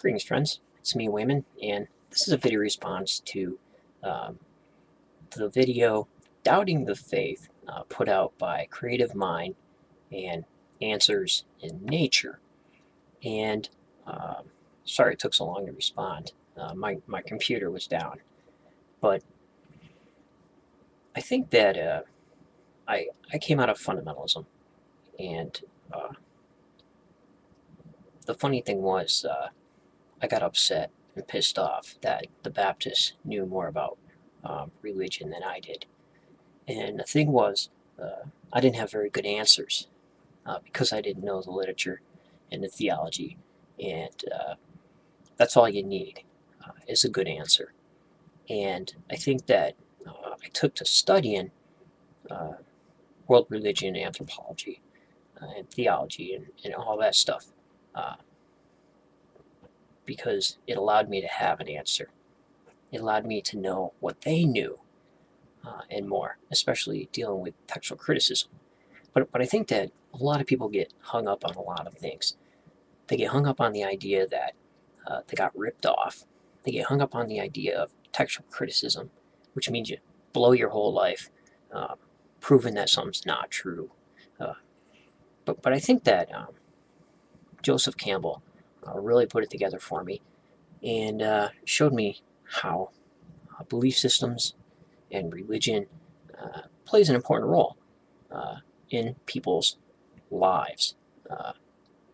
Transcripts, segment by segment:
Greetings, friends. It's me, Wayman, and this is a video response to um, the video Doubting the Faith put out by Creative Mind and Answers in Nature. And sorry it took so long to respond. My computer was down. But I think that I came out of fundamentalism. And the funny thing was, I got upset and pissed off that the Baptists knew more about religion than I did. And the thing was, I didn't have very good answers because I didn't know the literature and the theology. And that's all you need is a good answer. And I think that I took to studying uh, world religion, anthropology, and theology, and all that stuff. Uh, because it allowed me to have an answer. It allowed me to know what they knew and more, especially dealing with textual criticism. But I think that a lot of people get hung up on a lot of things. They get hung up on the idea that they got ripped off. They get hung up on the idea of textual criticism, which means you blow your whole life uh, proving that something's not true. Uh, but I think that Joseph Campbell really put it together for me and showed me how belief systems and religion plays an important role in people's lives. Uh,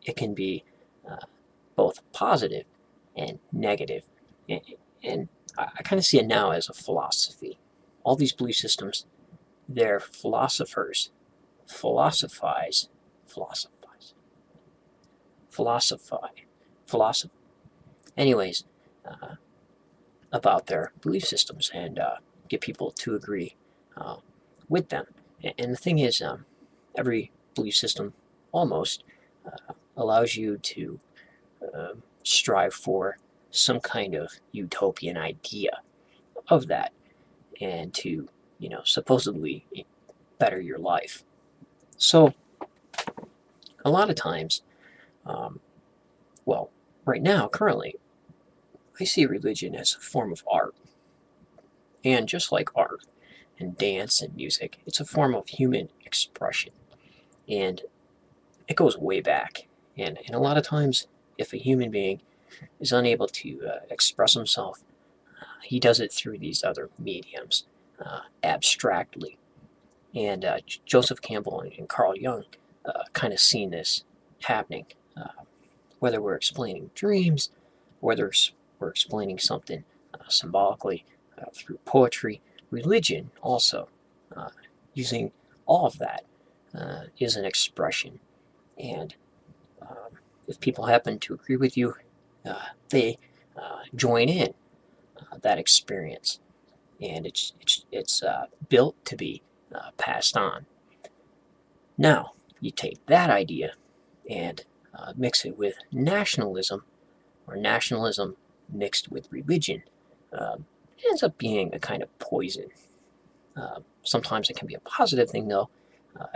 it can be both positive and negative. And I kind of see it now as a philosophy. All these belief systems, they're philosophers, philosophize, philosophize, philosophy. Anyways, about their belief systems and get people to agree uh, with them. And the thing is, every belief system almost allows you to strive for some kind of utopian idea of that and to, supposedly better your life. So, a lot of times, um, well, right now, currently, I see religion as a form of art. And just like art and dance and music, it's a form of human expression. And it goes way back. And a lot of times, if a human being is unable to express himself, he does it through these other mediums, abstractly. And Joseph Campbell and Carl Jung kind of seen this happening, whether we're explaining dreams, whether we're explaining something symbolically through poetry, religion also, using all of that is an expression. And if people happen to agree with you, they join in that experience, and it's built to be passed on. Now, you take that idea and mix it with nationalism, or nationalism mixed with religion. It ends up being a kind of poison. Sometimes it can be a positive thing, though,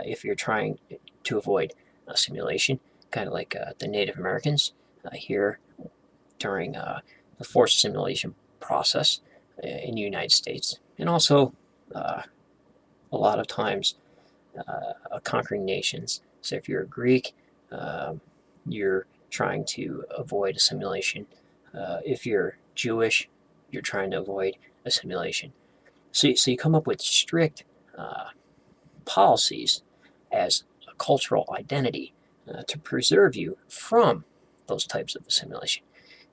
if you're trying to avoid assimilation, kind of like the Native Americans here during the forced assimilation process in the United States, and also a lot of times conquering nations. So if you're a Greek, you're trying to avoid assimilation. If you're Jewish, you're trying to avoid assimilation. So you come up with strict policies as a cultural identity to preserve you from those types of assimilation.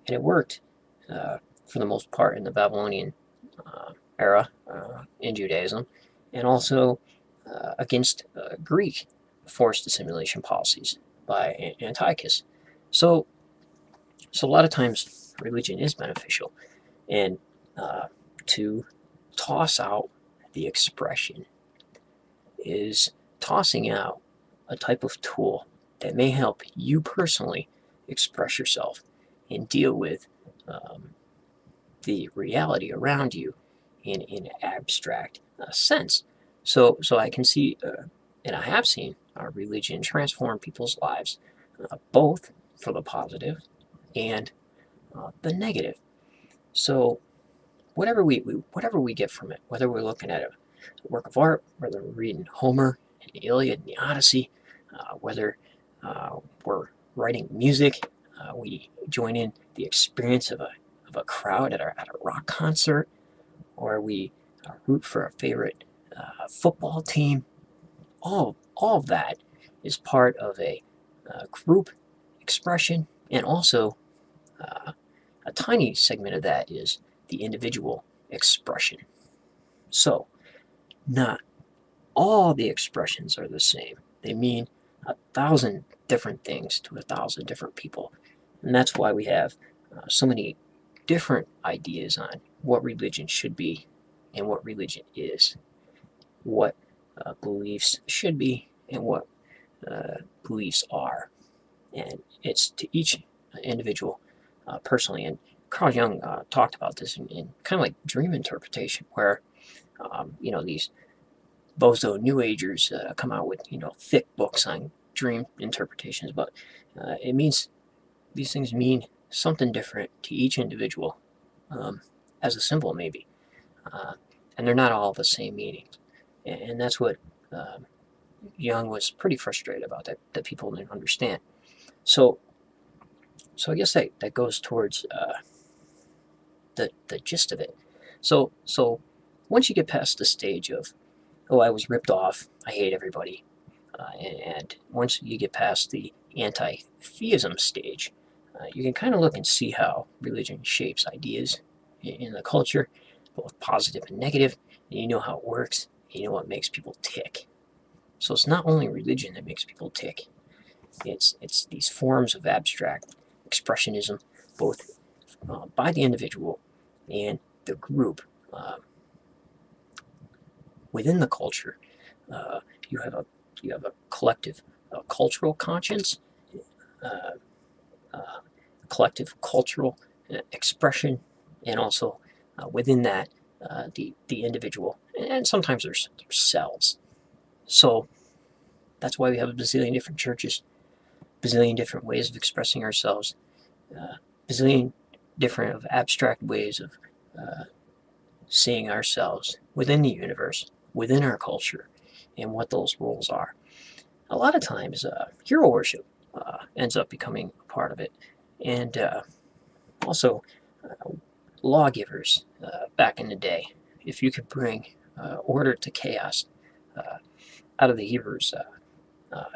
And it worked for the most part in the Babylonian era in Judaism, and also against Greek forced assimilation policies by Antiochus. So a lot of times religion is beneficial, and to toss out the expression is tossing out a type of tool that may help you personally express yourself and deal with the reality around you in an abstract sense. So I can see, and I have seen, religion transform people's lives, both for the positive and the negative. So whatever we get from it, whether we're looking at a work of art, whether we're reading Homer and the Iliad and the Odyssey, whether we're writing music, we join in the experience of a crowd at a rock concert, or we root for a favorite football team. All of that is part of a group expression, and also uh, a tiny segment of that is the individual expression. So, not all the expressions are the same. They mean 1,000 different things to 1,000 different people. And that's why we have so many different ideas on what religion should be and what religion is, what beliefs should be and what beliefs are. And it's to each individual personally. And Carl Jung talked about this in kind of like dream interpretation, where these bozo New Agers come out with thick books on dream interpretations, but it means these things mean something different to each individual, as a symbol maybe, and they're not all the same meaning, and that's what Jung was pretty frustrated about, that people didn't understand. So I guess that goes towards the gist of it. So once you get past the stage of, oh, I was ripped off, I hate everybody, and once you get past the anti-theism stage, you can kind of look and see how religion shapes ideas in the culture, both positive and negative, and you know how it works, and you know what makes people tick. So it's not only religion that makes people tick, it's these forms of abstract expressionism, both by the individual and the group. Within the culture, you have a collective cultural conscience, uh, collective cultural expression, and also within that, the individual, and sometimes there's cells. So that's why we have a bazillion different churches, bazillion different ways of expressing ourselves, bazillion different of abstract ways of seeing ourselves within the universe, within our culture, and what those roles are. A lot of times, hero worship ends up becoming a part of it, and also lawgivers back in the day. If you could bring order to chaos, out of the Hebrews,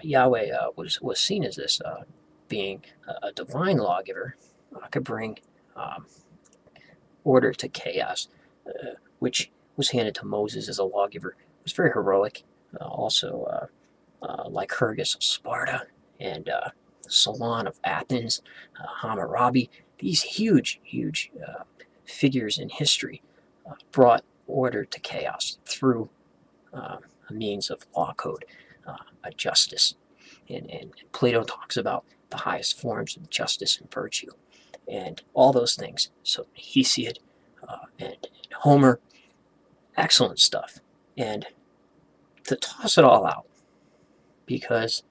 Yahweh was seen as this being a divine lawgiver, could bring order to chaos, which was handed to Moses as a lawgiver. It was very heroic. Also, Lycurgus of Sparta and Solon of Athens, Hammurabi, these huge figures in history brought order to chaos through a means of law code, a justice. And Plato talks about the highest forms of justice and virtue, and all those things. So Hesiod and Homer, excellent stuff. And to toss it all out because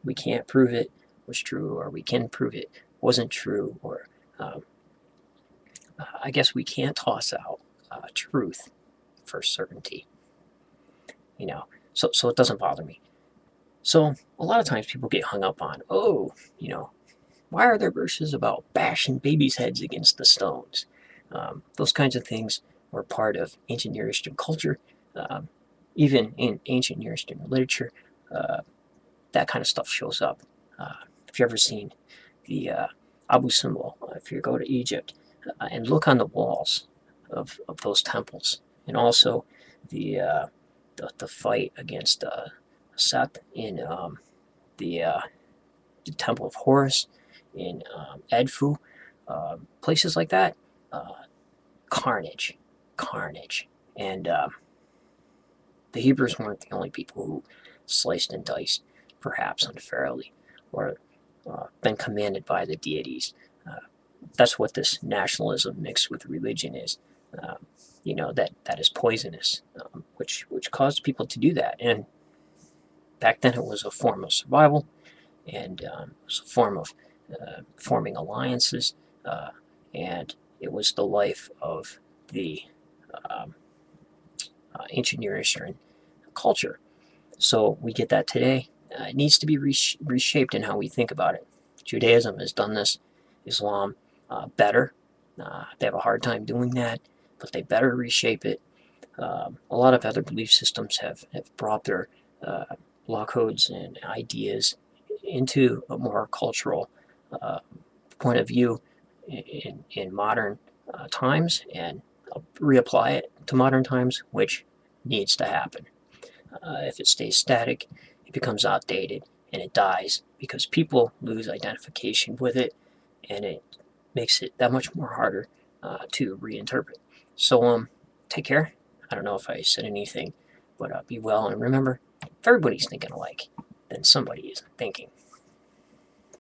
we can't prove it was true, or we can prove it wasn't true, or I guess we can't toss out truth for certainty. So it doesn't bother me. So a lot of times people get hung up on, why are there verses about bashing babies' heads against the stones? Those kinds of things were part of ancient Near Eastern culture. Even in ancient Near Eastern literature, that kind of stuff shows up. If you've ever seen the Abu Simbel, if you go to Egypt and look on the walls of those temples, and also the fight against Seth in the Temple of Horus in Edfu, places like that, carnage. And the Hebrews weren't the only people who sliced and diced, perhaps unfairly, or been commanded by the deities. That's what this nationalism mixed with religion is. That is poisonous, which caused people to do that. And back then it was a form of survival, and it was a form of forming alliances, and it was the life of the um, ancient Near Eastern culture. So we get that today. It needs to be reshaped in how we think about it. Judaism has done this, Islam better. They have a hard time doing that, but they better reshape it. A lot of other belief systems have brought their law codes and ideas into a more cultural uh, point of view in modern times and reapply it to modern times, which needs to happen. If it stays static, it becomes outdated and it dies because people lose identification with it, and it makes it that much more harder to reinterpret. So, take care. I don't know if I said anything, but be well, and remember, if everybody's thinking alike, then somebody isn't thinking.